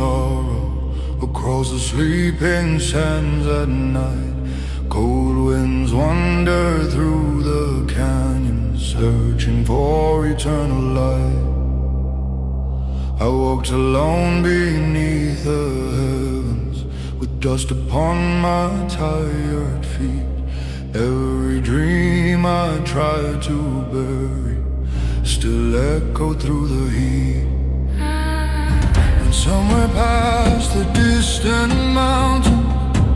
sorrow across the sleeping sands at night. Cold winds wander through the canyons, searching for eternal light. I walked alone beneath the heavens, with dust upon my tired feet. Every dream I tried to bury still echoed through the heat. And somewhere past the distant mountain,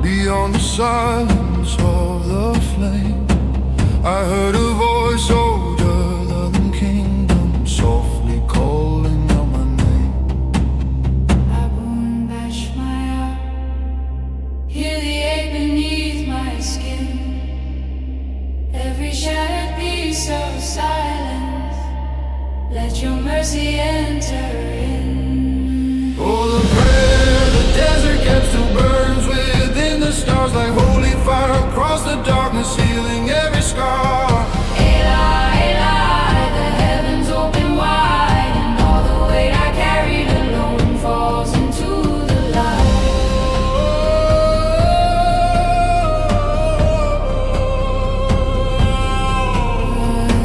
beyond the silence of the flame, I heard a voice older than kingdom, softly calling out my name. Hear the ache beneath my skin, every shattered piece of silence. Let your mercy enter in. Oh, the prayer the desert kept still burns within the stars, like holy fire across the darkness, healing every scar. Eli, Eli, the heavens open wide, and all the weight I carried alone falls into the light.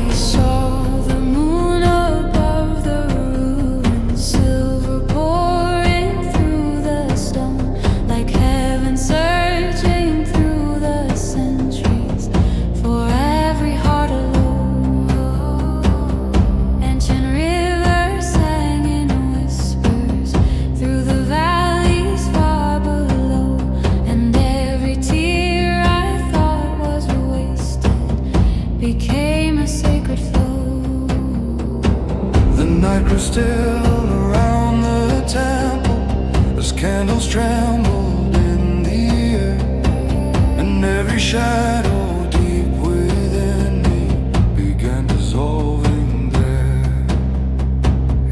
I saw the moon above the ruins, silver pouring through the stone, like heaven searching through the centuries for every heart alone. Ancient rivers sang in whispers through the valleys far below, and every tear I thought was wasted became a sacred flow. The night grew still around the temple as candles trembled in the air, and every shadow deep within me began dissolving there.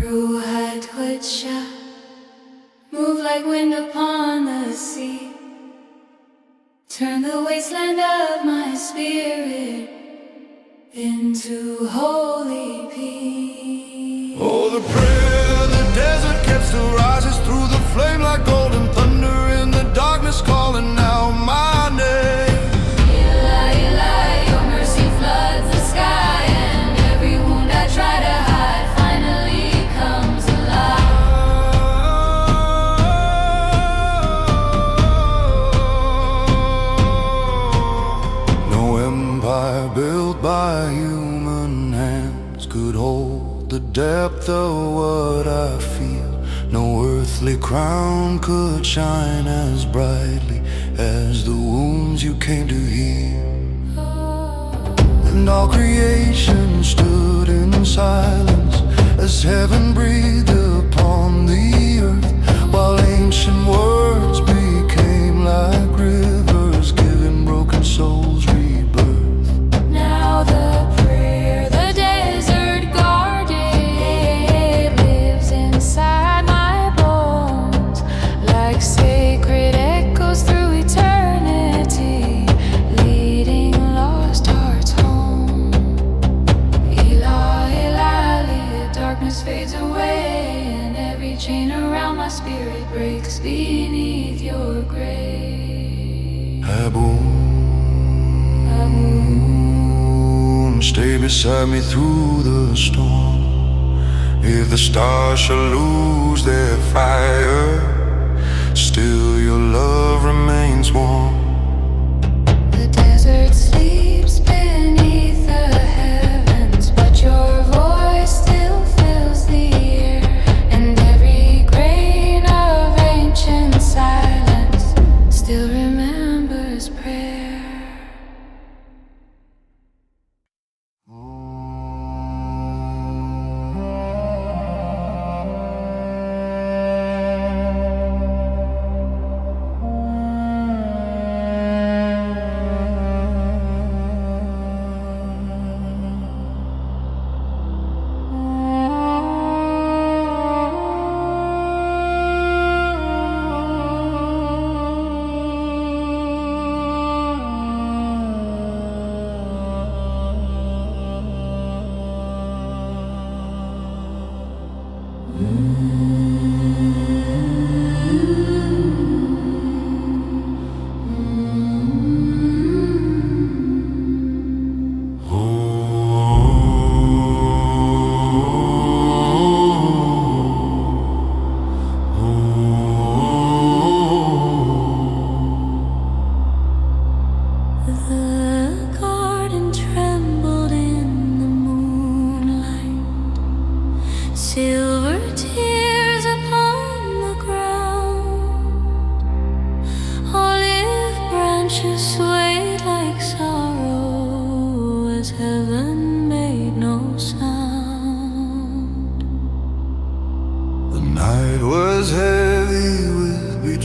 Ruach Twitcha, move like wind upon the sea. Turn the wasteland of my spirit into holy peace. Oh, the prayer the desert kept still rises through the flame like golden thunder in the darkness, calling out my name. Eli, Eli, your mercy floods the sky, and every wound I try to hide finally comes alive. No empire built by human hands could hold the depth of what I feel. No earthly crown could shine as brightly as the wounds you came to heal. And all creation stood in silence as heaven breathed upon the earth, while ancient words became like rivers, giving broken souls rebirth. Now the prayer the desert guarded lives inside my bones, like sacred echoes through eternity, leading lost hearts home. Eli, Eli, darkness fades away, and every chain around my spirit breaks beneath your grace. Aboom, stay beside me through the storm. If the stars shall lose their fire, still your love remains warm. The desert sleeps beneath the heavens, but your voice still fills the air, and every grain of ancient silence still remembers prayer.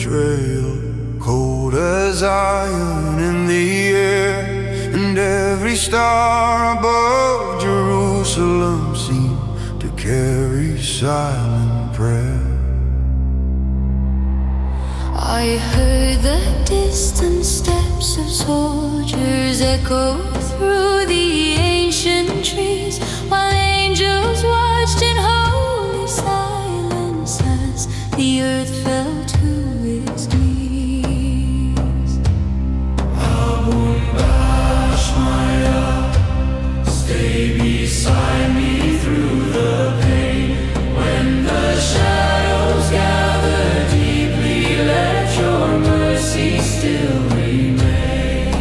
betrayal, cold as iron in the air, and every star above Jerusalem seemed to carry silent prayer. I heard the distant steps of soldiers echo through the ancient trees, while angels watched in holy silence as the earth fell to its knees. Maya, stay beside me through the pain. When the shadows gather deeply, let your mercy still remain.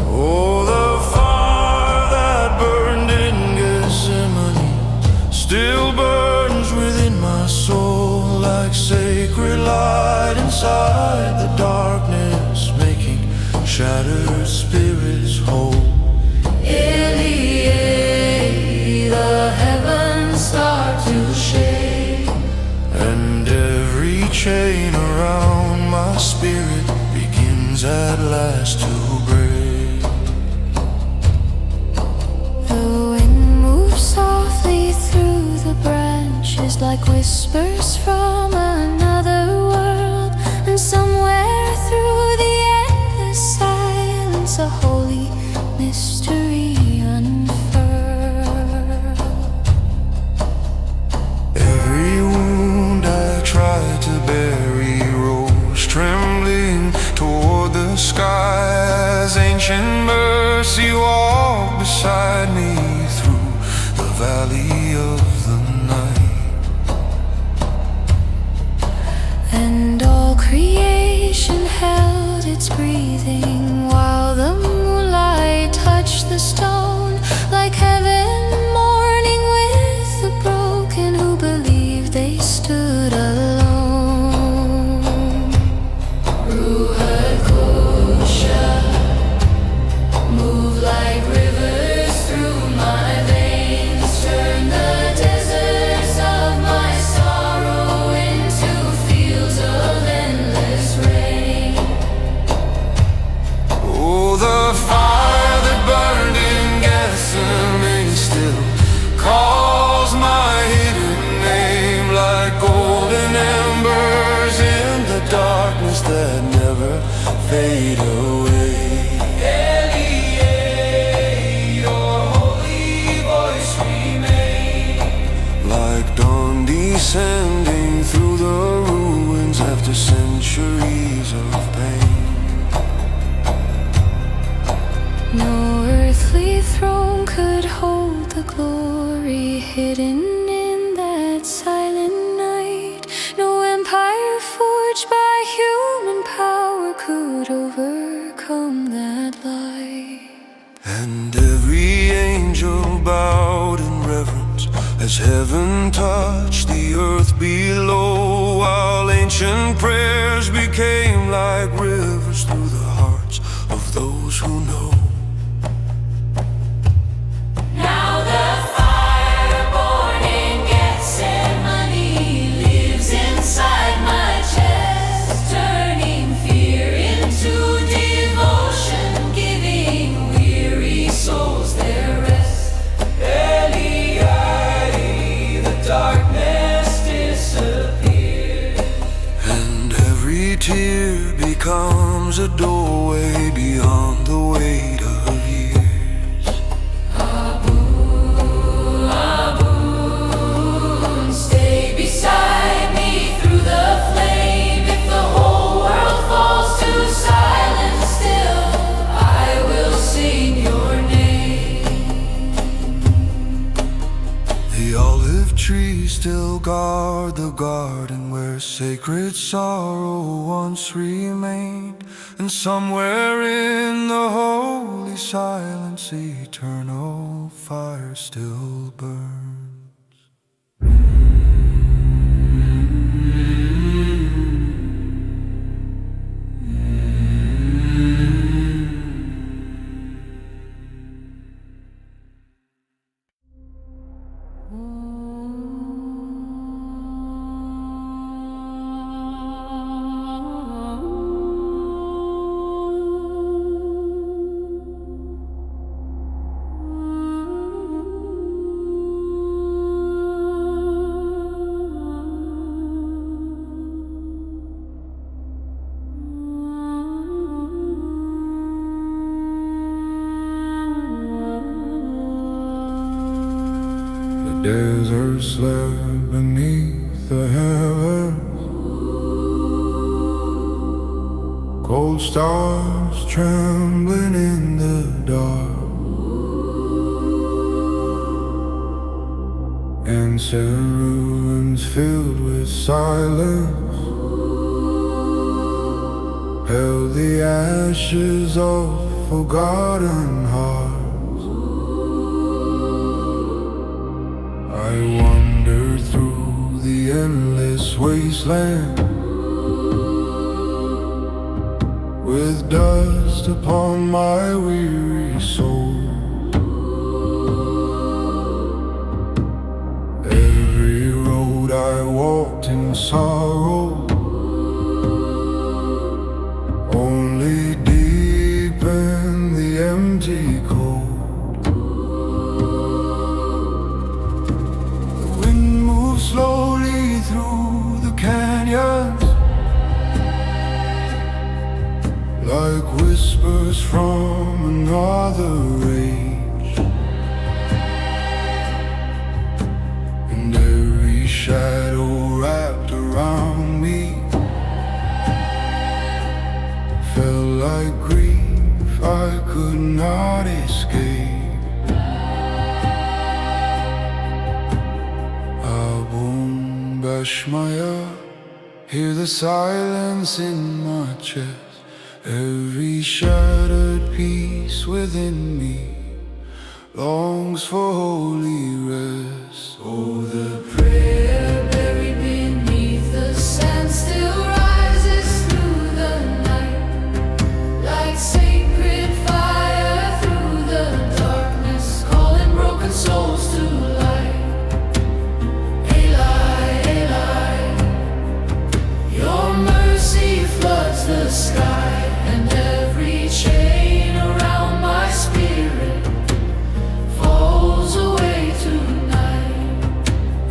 Oh, the fire that burned in Gethsemane still burns within my soul, like sacred light inside the darkness, making shattered spirits whole. Eli, the heavens start to shake, And every chain around my spirit begins at last to break. the wind moves softly through the branches like whispers from another world, and somewhere through the endless silence a holy mystery unfurled. Every wound I tried to bury rose trembling toward the sky, as ancient mercy walked beside me through the valley of the night. And all creation held its breathing while the moonlight touched the stone, like heaven mourning with the broken who believed they stood alone. Ruach Kosha, move like rivers through my veins, turn the deserts of my sorrow into fields of endless rain. Oh, the fire that burned in Gethsemane still calls my hidden name, like golden embers in the darkness that never fade away. Eli, your holy voice remains, like dawn descending through the ruins after centuries of pain. No earthly throne could hold the glory hidden in that silent night. No empire forged by human power could overcome that light. And every angel bowed in reverence as heaven touched the earth below, while ancient prayers became like rivers through the hearts of those who know. Now the fire born in Gethsemane lives inside my chest, turning fear into devotion, giving weary souls their rest. Eli, the darkness disappears, and every tear becomes a doorway beyond the weight of years. Aboon, stay beside me through the flame. If the whole world falls to silence still, I will sing your name. The olive trees still guard the garden where sacred sorrow once remained, and somewhere in the holy silence eternal fire still burns. slept beneath the heavens, cold stars trembling in the dark, ancient ruins filled with silence held the ashes of forgotten hearts. I wandered through the endless wasteland with dust upon my weary soul. Every road I walked in sorrow only deepened the empty cold. Slowly through the canyons, like whispers from another age, and every shadow wrapped around me felt like grief I could not escape. Bashmaya, hear the silence in my chest, every shattered piece within me longs for holy rest. Oh, the prayer buried beneath the sand still rises through the night, like sacred fire through the darkness, calling broken souls to life. Floods the sky, and every chain around my spirit falls away tonight.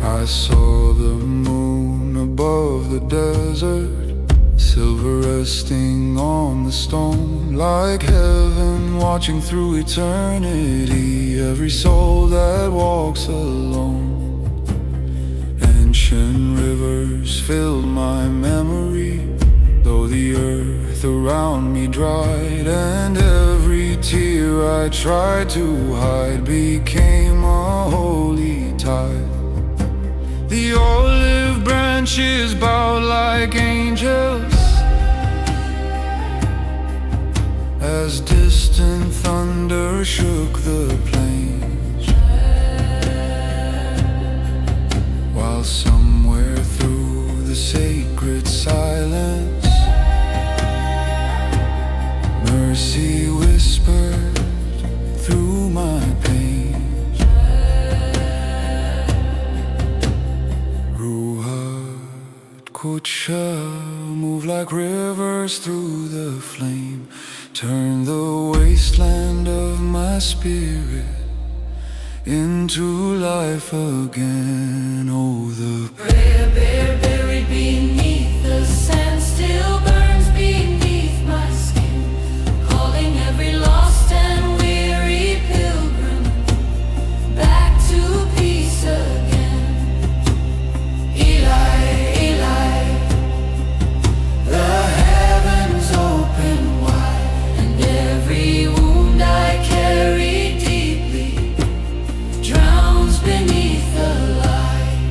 I saw the moon above the desert, silver resting on the stone, like heaven watching through eternity. Every soul that walks alone, ancient rivers filled my memory, though the earth around me dried, and every tear I tried to hide became a holy tide. The olive branches bowed like angels as distant thunder shook the plains, while somewhere through the sacred silence mercy whispered through my pain. Ruhat Kucha move like rivers through the flame, turn the wasteland of my spirit into life again. Oh, the prayer bear buried beneath the sand still burns beneath my skin, calling every lost and weary pilgrim back to peace again. Eli, Eli, the heavens open wide, and every wound I carry deeply drowns beneath the light.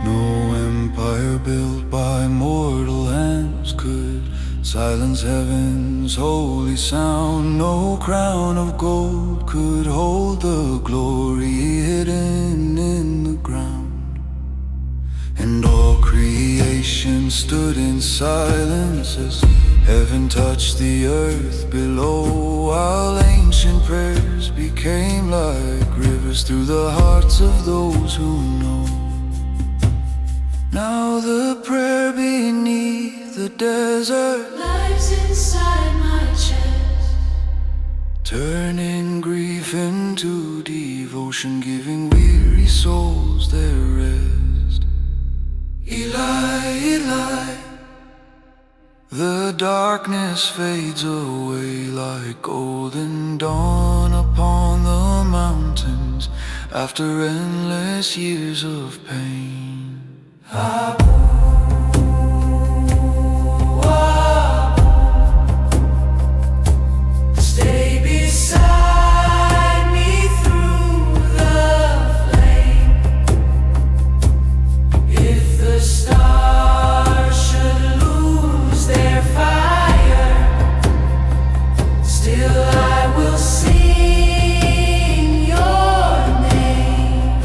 No empire built by mortal hands could silence heaven's holy sound. No crown of gold could hold the glory hidden in the ground. And all creation stood in silence as heaven touched the earth below, while ancient prayers became like rivers through the hearts of those who know. Now the prayer beneath the desert lives inside my chest, turning grief into devotion, giving weary souls their rest. Eli, Eli, the darkness fades away like golden dawn upon the mountains after endless years of pain. Stay beside me through the flame. If the stars should lose their fire, still I will sing your name.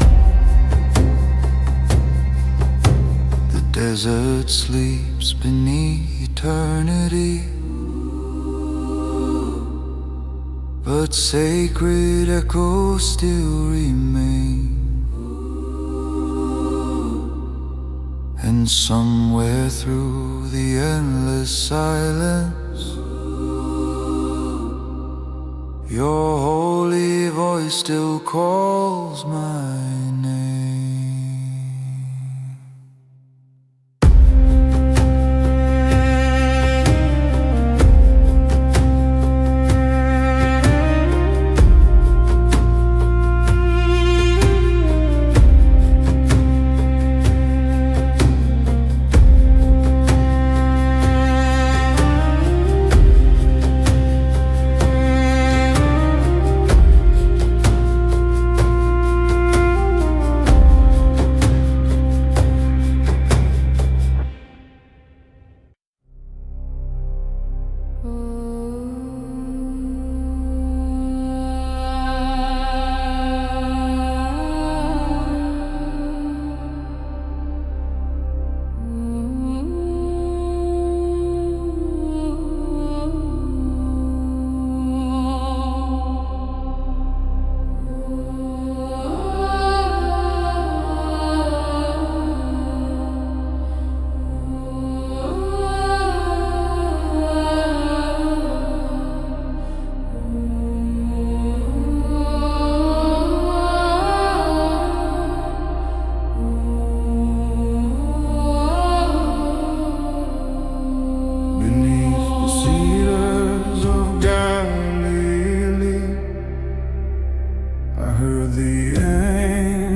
The desert sleeps beneath eternity, but sacred echoes still remain. And somewhere through the endless silence, your holy voice still calls my name.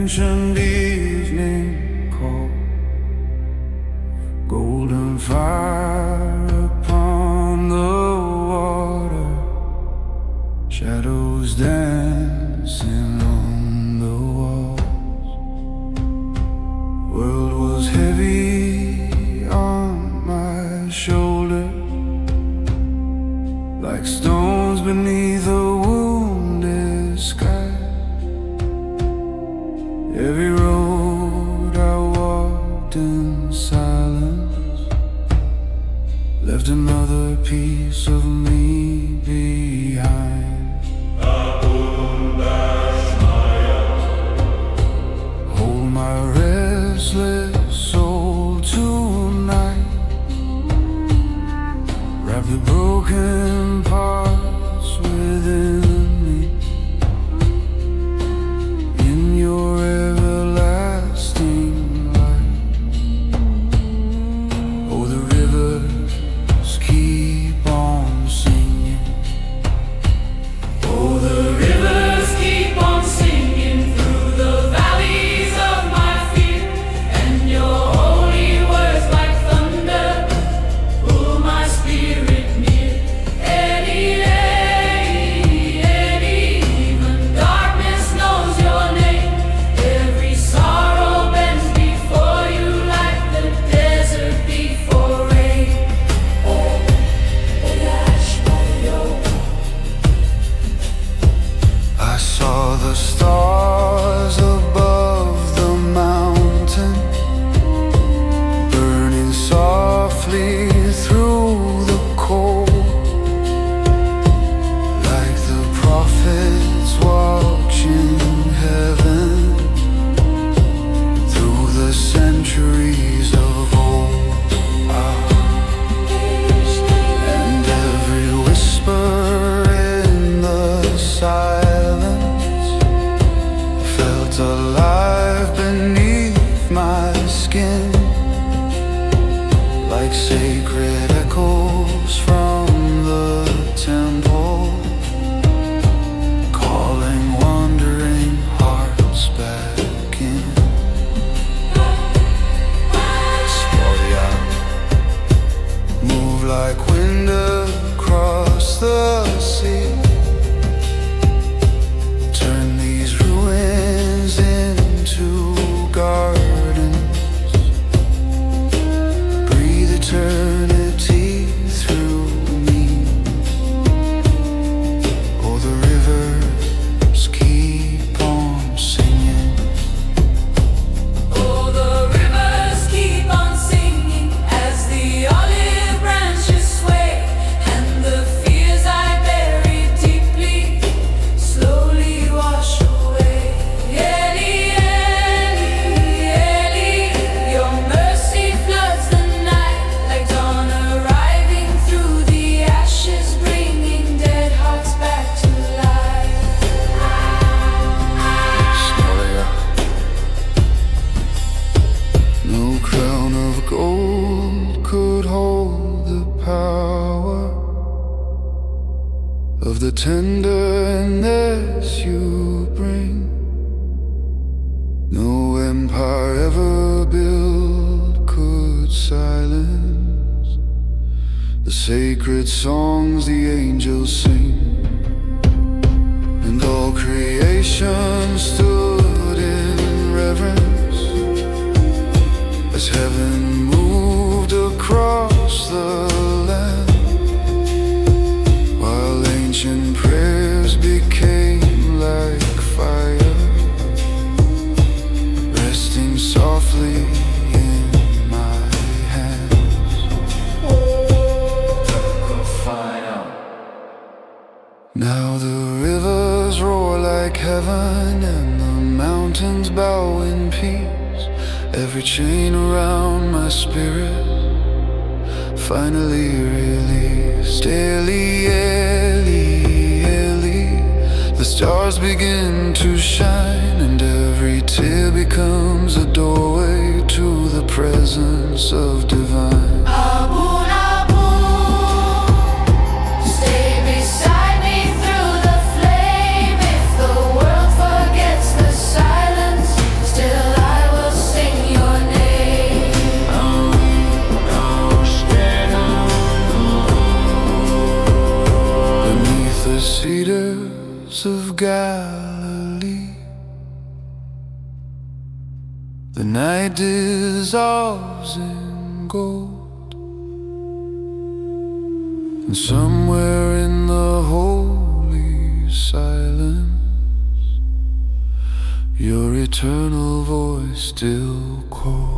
Ancient evening call, golden fire upon the water, shadows dancing on the walls. World was heavy on my shoulder, like stones beneath a wounded sky. Every road I walked in silence left another piece of me behind. Hold my restless soul tonight, wrap the broken parts within me in your everlasting light. Oh, the rivers keep on singing. Oh, the rivers keep on singing through the valleys of my fear, and tenderness you bring. No empire ever built could silence the sacred songs the angels sing. And all creation stood in reverence as heaven moved across the land, while ancient prayers became like fire, resting softly in my hands. Now the rivers roar like heaven and the mountains bow in peace. Every chain around my spirit finally released. Eli, Eli, Eli, the stars begin to shine, and every tear becomes a doorway to the presence of divine. Cedars of Galilee, the night dissolves in gold, and somewhere in the holy silence, your eternal voice still calls.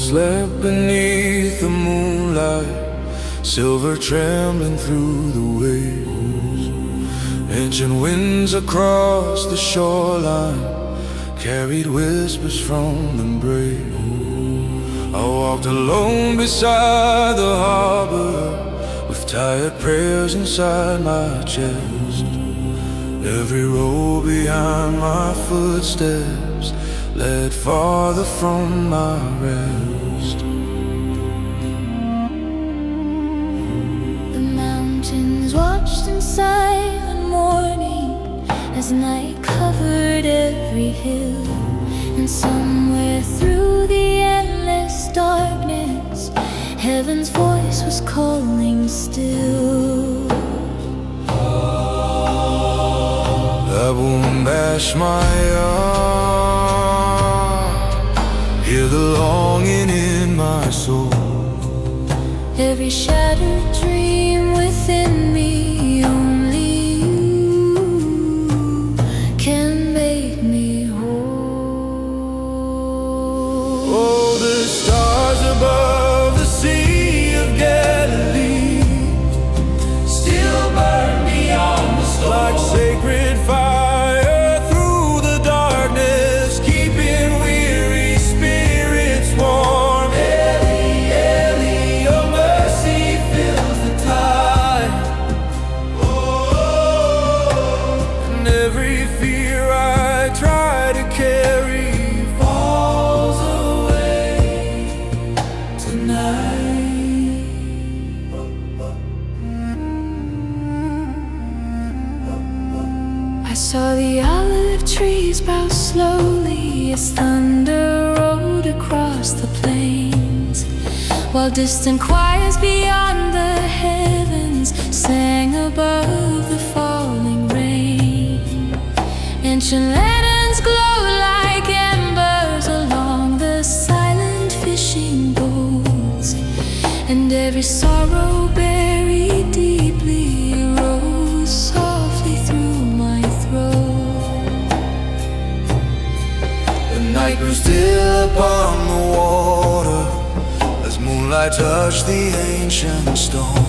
Slept beneath the moonlight, silver trembling through the waves. Ancient winds across the shoreline carried whispers from the brave. I walked alone beside the harbor with tired prayers inside my chest. Every row behind my footsteps led farther from my rest. The mountains watched in silent mourning as night covered every hill, and somewhere through the endless darkness, heaven's voice was calling still. I won't bash my heart, hear the longing in my soul. Every shattered dream within me. Only you can make me whole. Oh, the stars above the Sea of Galilee Still burn beyond the storm. like sacred fire through the darkness, keeping weary spirits warm. Eli, Eli, your mercy fills the tide. And every fear I try to carry Falls away tonight. I saw the olive trees bow slowly as thunder rolled across the plains, while distant choirs beyond the heavens sang above the falling rain. Ancient lanterns glow like embers along the silent fishing boats, and every sorrow buried deeply rose softly through my throat. The night grew still upon the water as moonlight touched the ancient stone,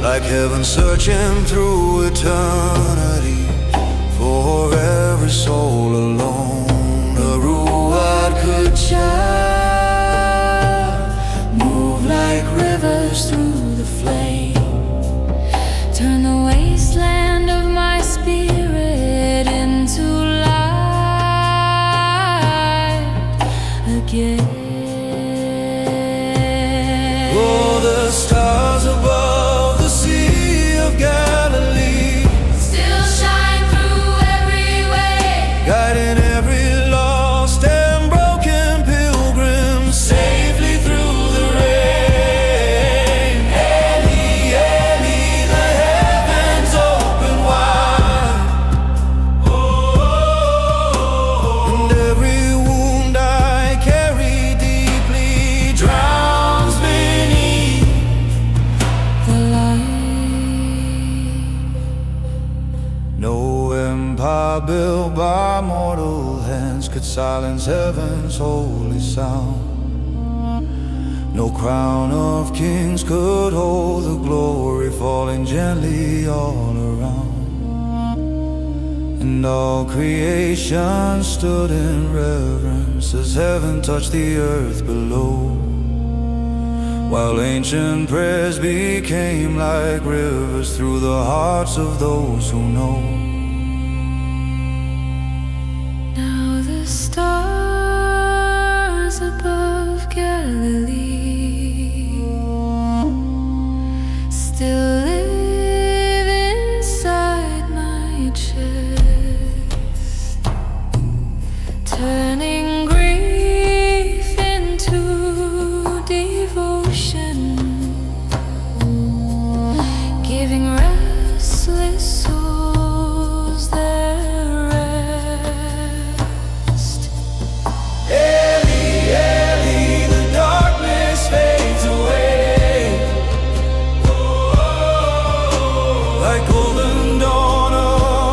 like heaven searching through eternity for every soul alone. A ruach could shine, Move like rivers through the flame, turn the wasteland of my spirit into light again. oh, the stars above the Sea of Galilee, Still shine through every way, guiding every lost and broken pilgrim safely through the rain. Eli, Eli, the heavens open wide. And every wound I carry deeply drowns beneath the light. No empire built by mortal hands could silence heaven's holy sound. No crown of kings could hold the glory falling gently all around. And all creation stood in reverence as heaven touched the earth below, while ancient prayers became like rivers through the hearts of those who know. Now the stars above Galilee still live inside my chest, turning grief into devotion, giving restless souls their rest. Eli, Eli, the darkness fades away, like golden dawn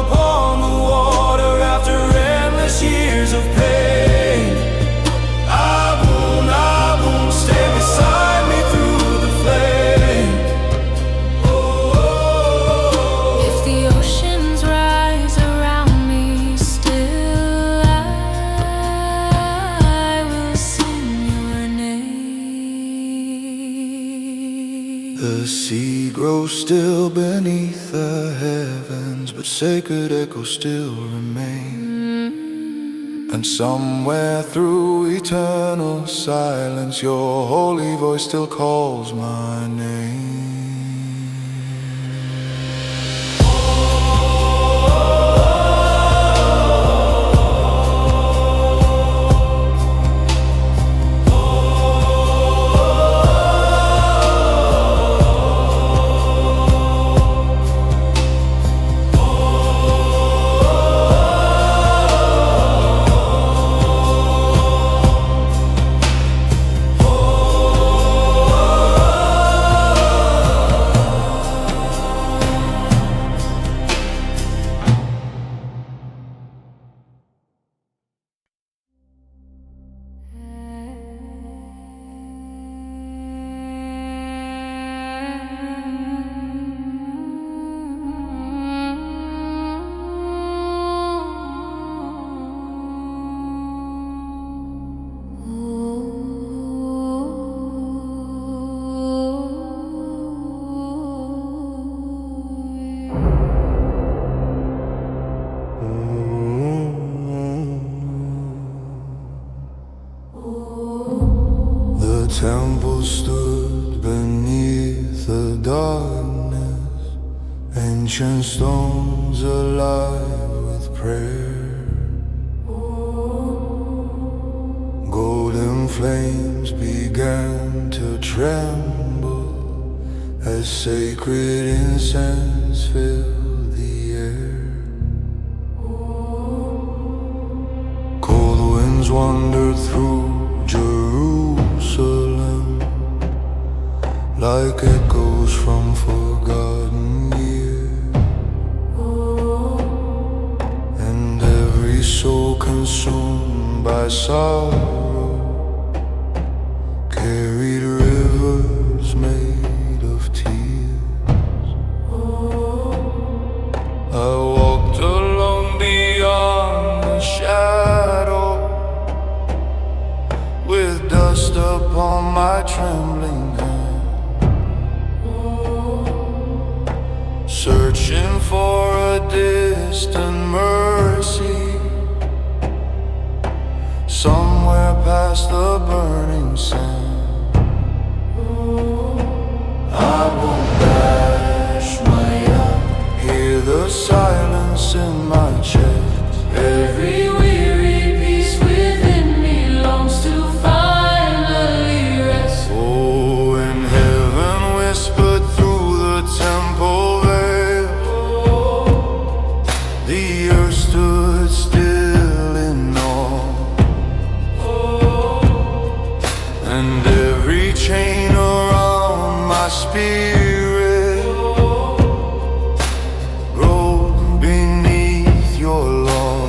upon the water after endless years of pain. Abun, Abun, stay beside me through the flame. If the oceans rise around me, still I will sing your name. The sea grows still beneath the heavens, but sacred echoes still remain. And somewhere through eternal silence, your holy voice still calls my name. temple stood beneath the darkness, ancient stones alive with prayer. Golden flames began to tremble as sacred incense filled the air. Cold winds wandered through Jerusalem like echoes from forgotten years, and every soul consumed by sorrow carried rivers made of tears. I walked alone beyond the shadow, with dust upon my trembling hand, searching for a distant mercy somewhere past the burning sand. I won't dash my young, hear the silence in my chest. Every weary piece within me longs to finally rest. Oh, and heaven whispered through the temple veil, the earth stood still in awe, and every chain around my spirit rolled beneath your law.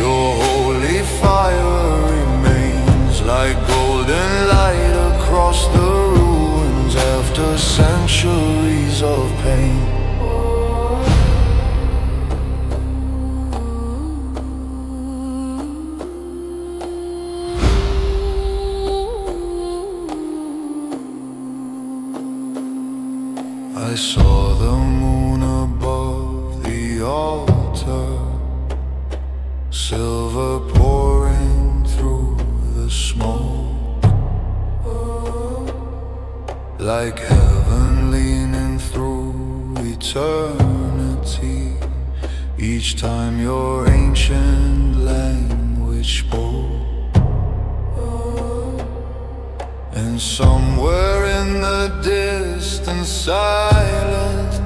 Your holy fire remains like golden light across the ruins after centuries of pain. I saw the moon above the altar, silver pouring through the smoke, like heaven leaning through eternity each time your ancient language spoke. And somewhere in the distant silence,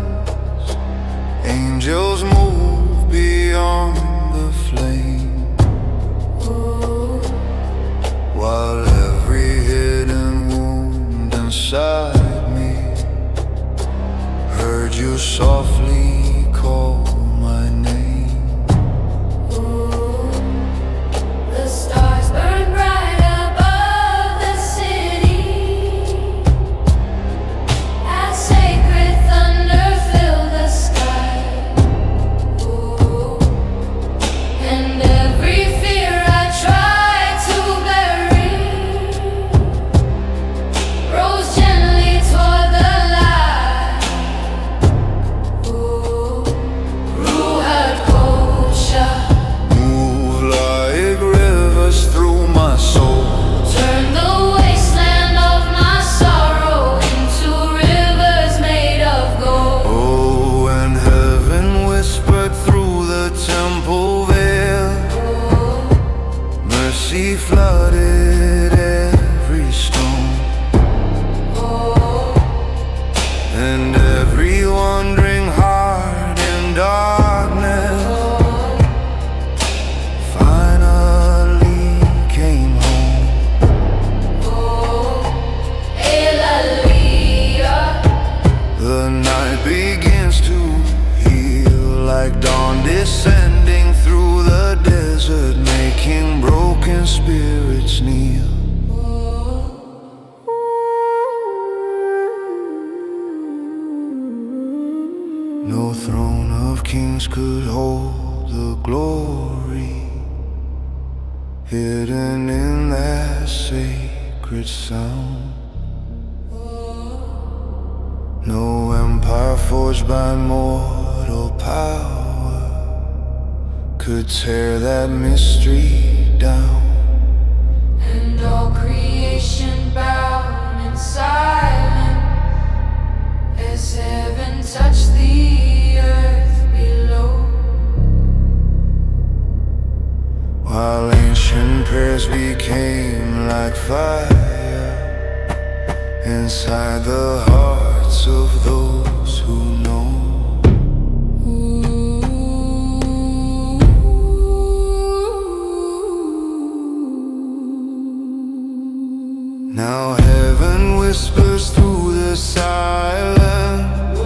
angels move beyond the flame, while every hidden wound inside me heard you softly call my name. The stars burn bright above the city, as sacred thunder fill the sky. And every fear I tried to bury rose gently toward the light. Ruach Kosha, Move like rivers through my soul, turn the wasteland of my sorrow into rivers made of gold. oh, and heaven whispered through the temple veil, mercy flooded every stone, and every wandering heart in darkness finally came home. Elaliyah, The night begins to heal like dawn descending through the desert, making broken spirits kneel. No throne of kings could hold the glory hidden in that sacred sound. No empire forged by mortal power could tear that mystery down. And all creation bowed in silence as heaven touched the earth below. While ancient prayers became like fire inside the hearts of those who know. Now heaven whispers through the silence,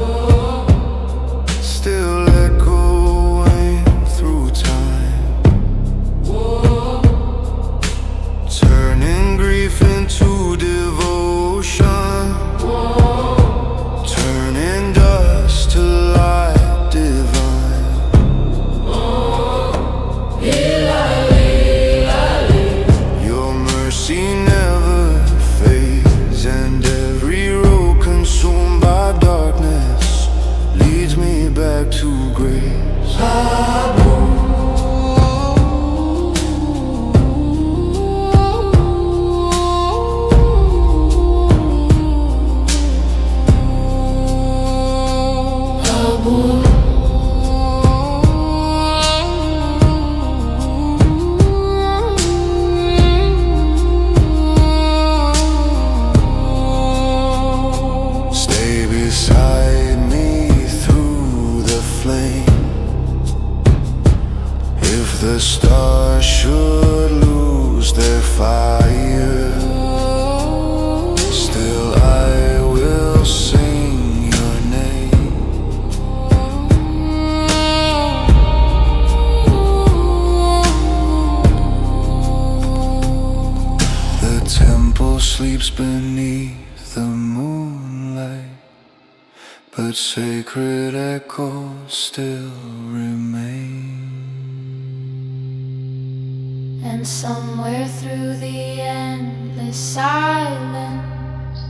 still echoing through time, turning grief into devotion, turning dust to light divine. Your mercy never fades, and every road consumed by darkness leads me back to grace. Stay beside me through the flame. If the stars should lose their fire, still I will sing your name. The temple sleeps beneath the moonlight, but sacred echoes still remain. And somewhere through the endless silence,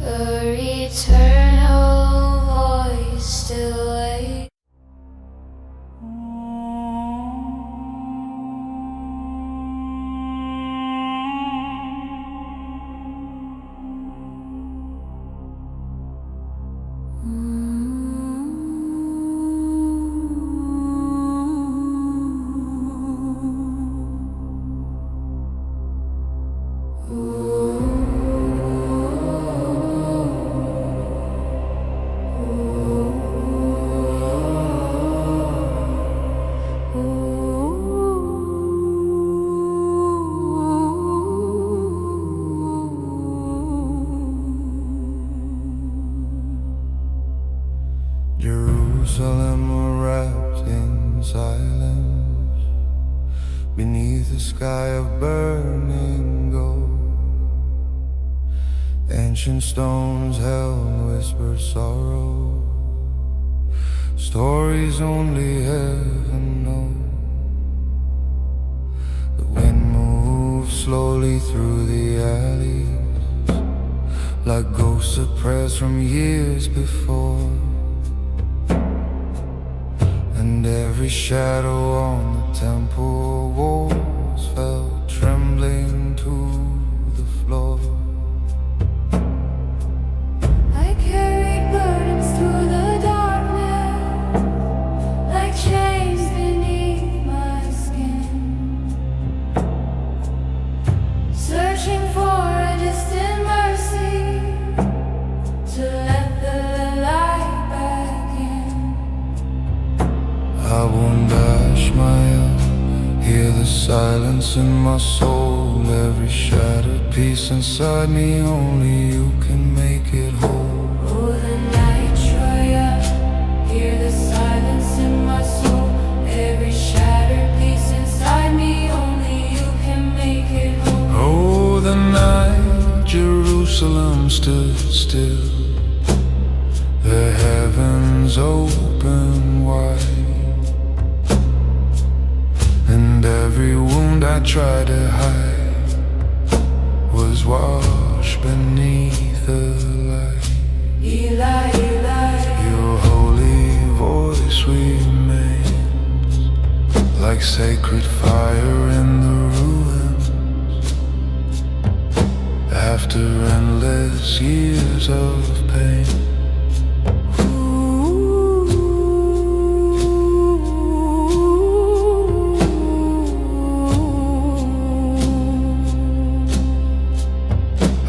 her eternal voice still waits. Jerusalem wrapped in silence, beneath a sky of burning gold. Ancient stones held whispered sorrow, stories only heaven knows. The wind moves slowly through the alleys, like ghosts of prayers from years before. And every shadow on the temple walls fell trembling to the floor. I carried burdens through the darkness, like chains beneath my skin, searching for a distant mercy to let the light back in. I won't dash my eye, hear the silence in my soul. Every shattered piece inside me, only you can make it whole. Oh, the night triumph, hear the silence in my soul. Every shattered piece inside me, only you can make it whole. Oh, the night Jerusalem stood still, the heavens open wide, and every wound I tried to hide was washed beneath the light. Eli, Eli, Your holy voice remains like sacred fire in the ruins. After endless years of pain,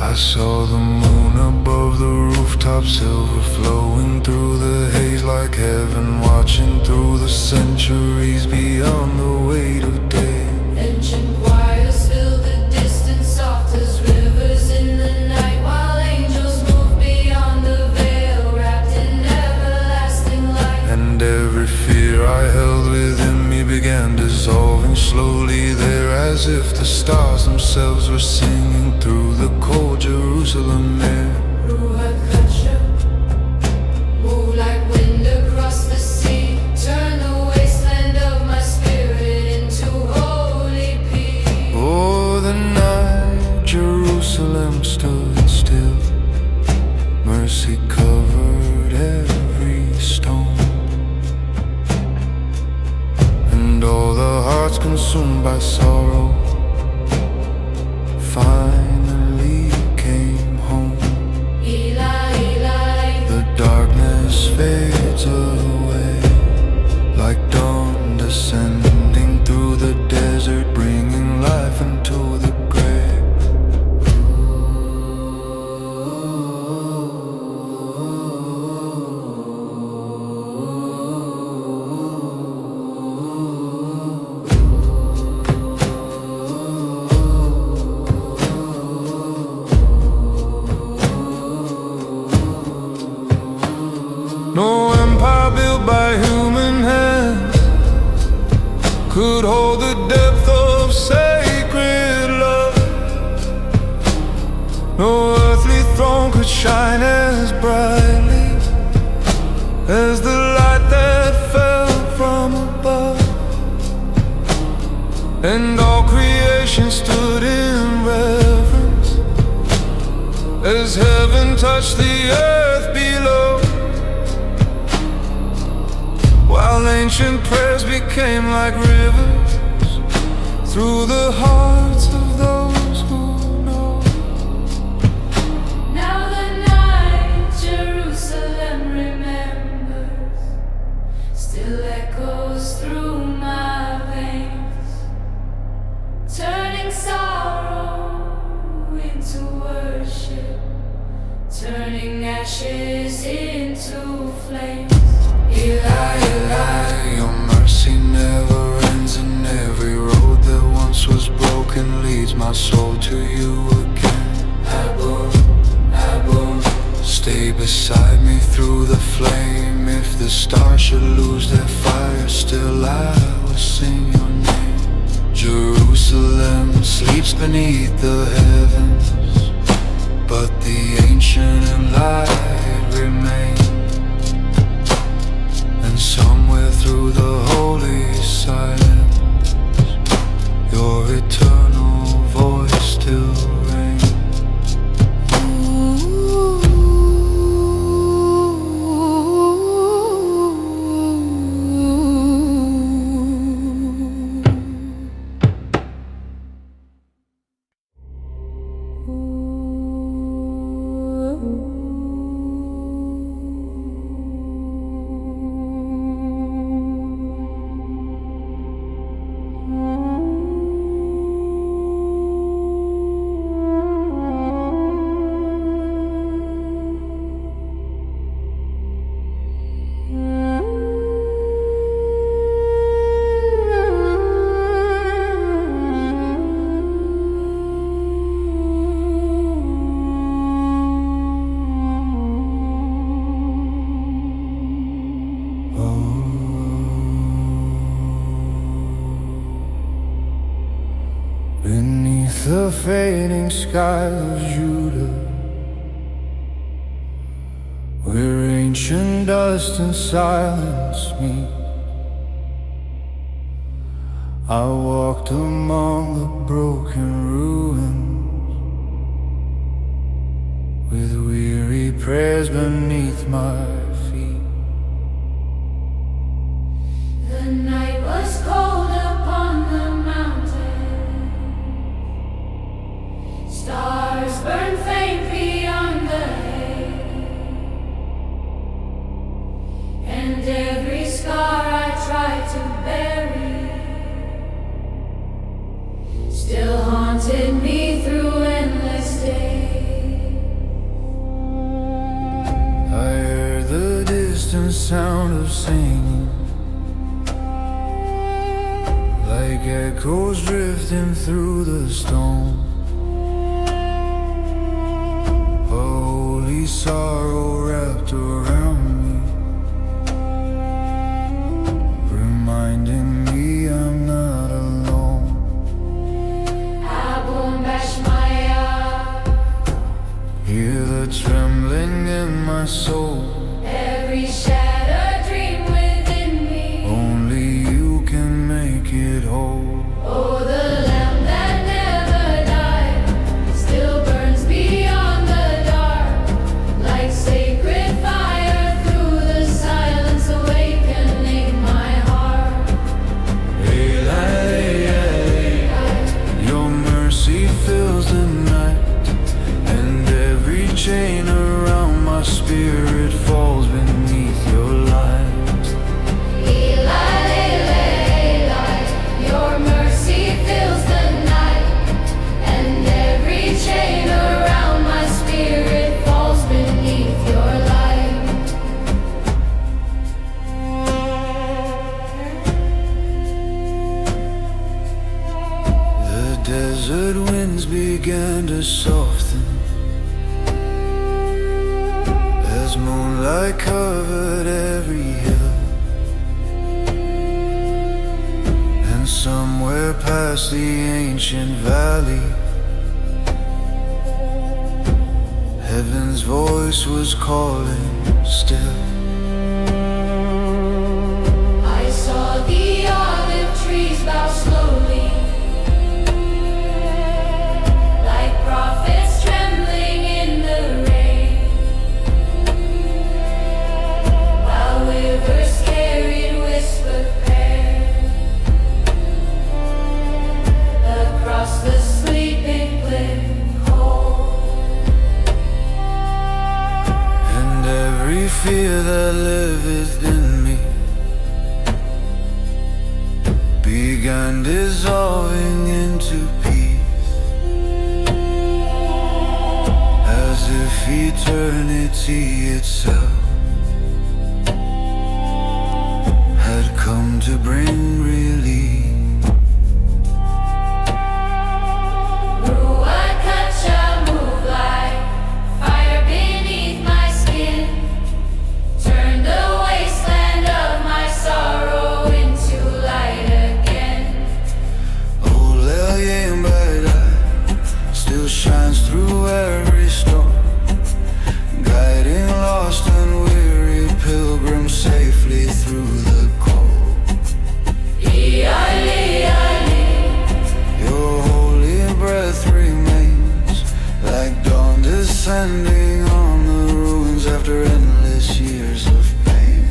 I saw the moon above the rooftop, silver flowing through the haze like heaven, watching through the centuries beyond the weight of day. Ancient choirs fill the distance, soft as rivers in the night, while angels move beyond the veil, wrapped in everlasting light. And every fear I held within me began dissolving slowly there, as if the stars themselves were singing through the cold Jerusalem air. Move like wind across the sea, turn the wasteland of my spirit into holy peace. Oh, the night Jerusalem stood still, mercy covered every stone, and all the hearts consumed by sorrow finally came home. Eli, Eli, The darkness fades away like dawn descending through the desert, bringing life into the grave. No empire built by human hands could hold the depth of sacred love. No earthly throne could shine as brightly as the light that fell from above. And all creation stood in reverence as heaven touched the earth below, while ancient prayers became like rivers through the hearts of those who know. now the night Jerusalem remembers, still echoes through my veins, turning sorrow into worship, turning ashes into flames. Eli, Eli, your mercy never ends, and every road that once was broken leads my soul to you again. Abum, Abum, stay beside me through the flame. If the stars should lose their fire, still I will sing your name. Jerusalem sleeps beneath the heavens, but the ancient light remains. Somewhere through the holy silence, your eternal voice still rings. Beneath the fading sky of Judah, where ancient dust and silence meet, I walked among the broken ruins, with weary prayers beneath my feet. The night was cold upon still haunted me through endless days. I heard the distant sound of singing, like echoes drifting through the stone. A holy sorrow wrapped around me, reminding me I'm not alone. Hear the trembling in my soul. Every shattered dream within me. Only you can make it whole. Oh, the lamp that never died still burns beyond the dark, like sacred fire through the silence, awakening my heart. Your mercy fills the night, and every chain around my spirit falls beneath your light. Your mercy fills the night, and every chain around my spirit falls beneath your light. The desert winds began to soften as moonlight covered every hill, and somewhere past the ancient valley, heaven's voice was calling still. I saw the olive trees bow slowly, like prophets trembling in the rain, while rivers carried whispered prayer across the sleeping clear cold. And every fear that liveth in me began dissolving into peace, as if eternity itself had come to bring relief. Ruach Kacha move like fire beneath my skin, turn the wasteland of my sorrow into light again. Olel Yembada still shines through every storm, guiding lost and weary pilgrims safely through the cold. Your holy breath remains like dawn descending on the ruins after endless years of pain.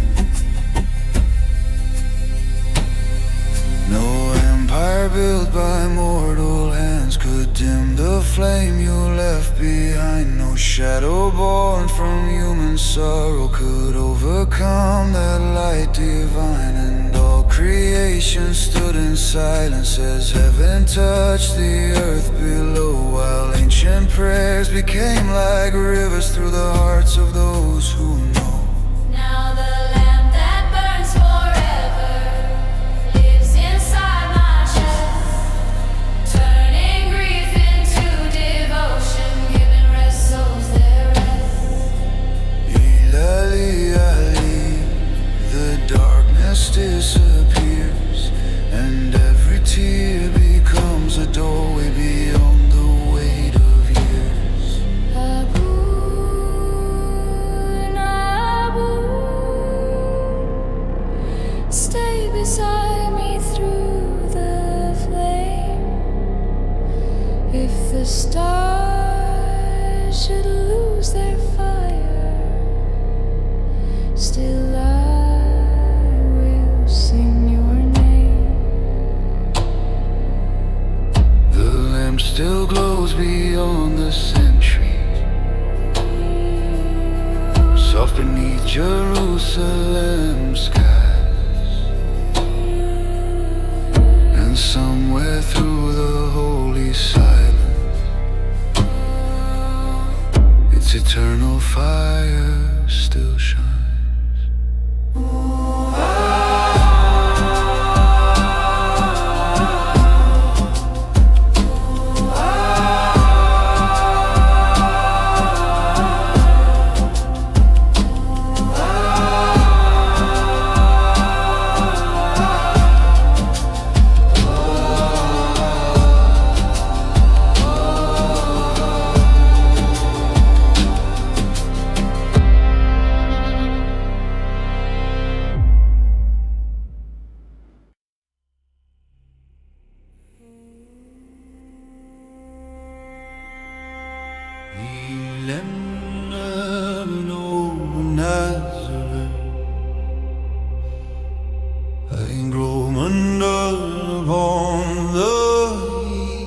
No empire built by mortal hands could dim the flame you left behind. No shadow born from human sorrow could overcome that light divine. And all creation stood in silence as heaven touched the earth below, while ancient prayers became like rivers through the hearts of those who know. Now the lamp that burns forever lives inside my chest, turning grief into devotion, giving rest souls their rest. Ilali, the darkness disappears, and every tear becomes a doorway beyond the weight of years. Abu, Abu, stay beside me through the flame. If the stars should lose their fire, still I will sing your name. The I grow under upon the heat.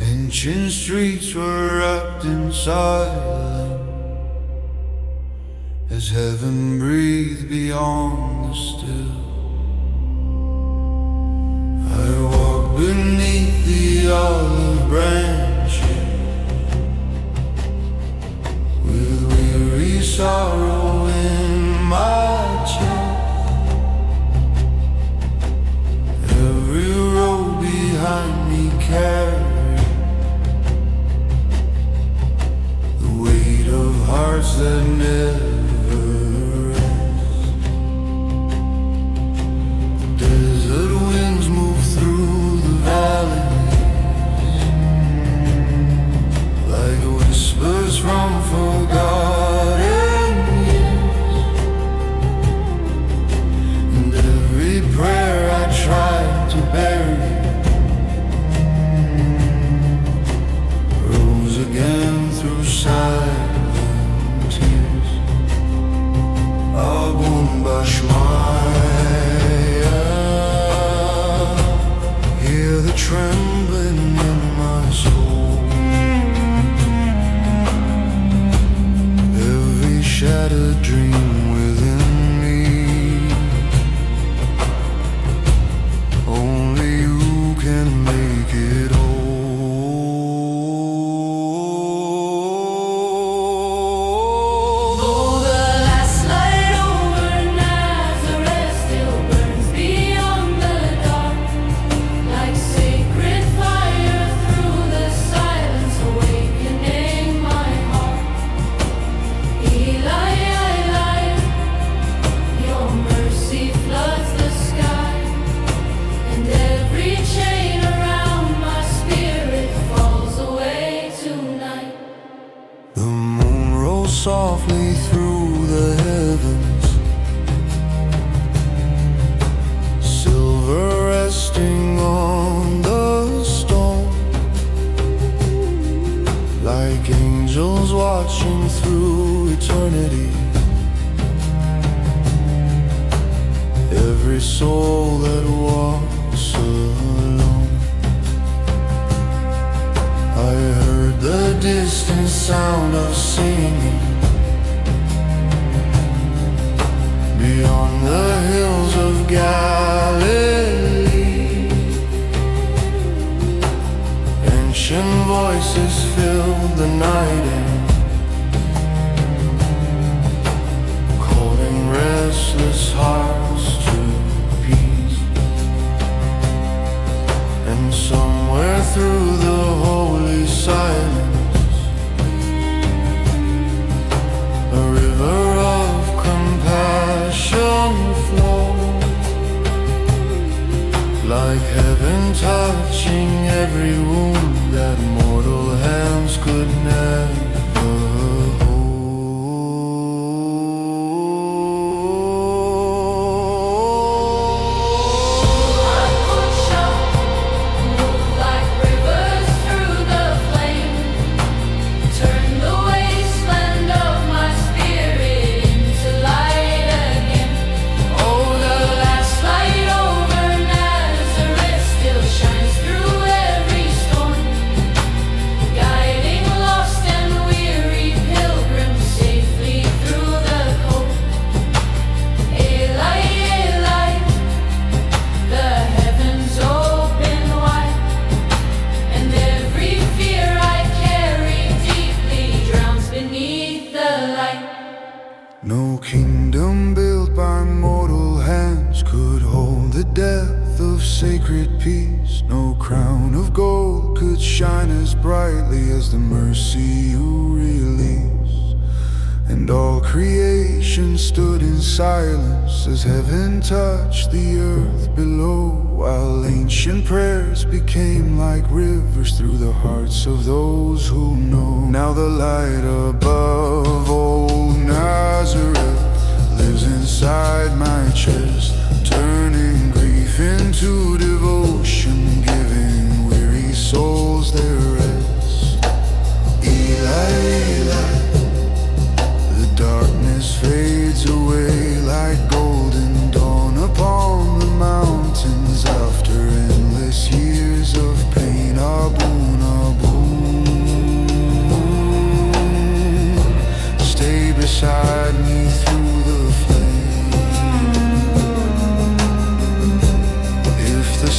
Ancient streets were wrapped in silence as heaven breathed beyond the still. I walk beneath the olive branches with weary sorrow in my chest. Every road behind me carries the weight of hearts that never rest. The desert winds move through the valleys like whispers from forgotten years. And every prayer I tried to bury rose again through silent tears. Abun Bashmaya, hear the trembling in my soul. Every shattered dream within me, only you can make it whole. Though the last light over Nazareth still burns beyond the dark, like sacred fire through the silence, awakening my heart. Eli, Eli, your mercy floods the sky, and every chain around my spirit falls away tonight. The moon rolls softly through the heavens, silver resting on the stone, like angels watching through eternity. Every soul that walks alone. I heard the distant sound of singing beyond the hills of Galilee. Ancient voices filled the night air, calling restless hearts to peace. And somewhere through the holy silence, a river of compassion flows, like heaven touching every wound that mortal hands could never Move like rivers through the flame, turn the wasteland of my spirit into light again. Oh, the last light over Nazareth still shines through every storm, guiding lost and weary pilgrims safely through the cold. Eli, Eli, the heavens open wide, and every fear I carry deeply drowns beneath the light. No kingdom built by mortal hands could hold the depth of sacred peace. No crown of gold could shine as brightly as the mercy you release. And all creation stood in silence as heaven touched the earth below, while ancient prayers became like rivers through the hearts of those who know. Now the light above old Nazareth lives inside my chest, turning grief into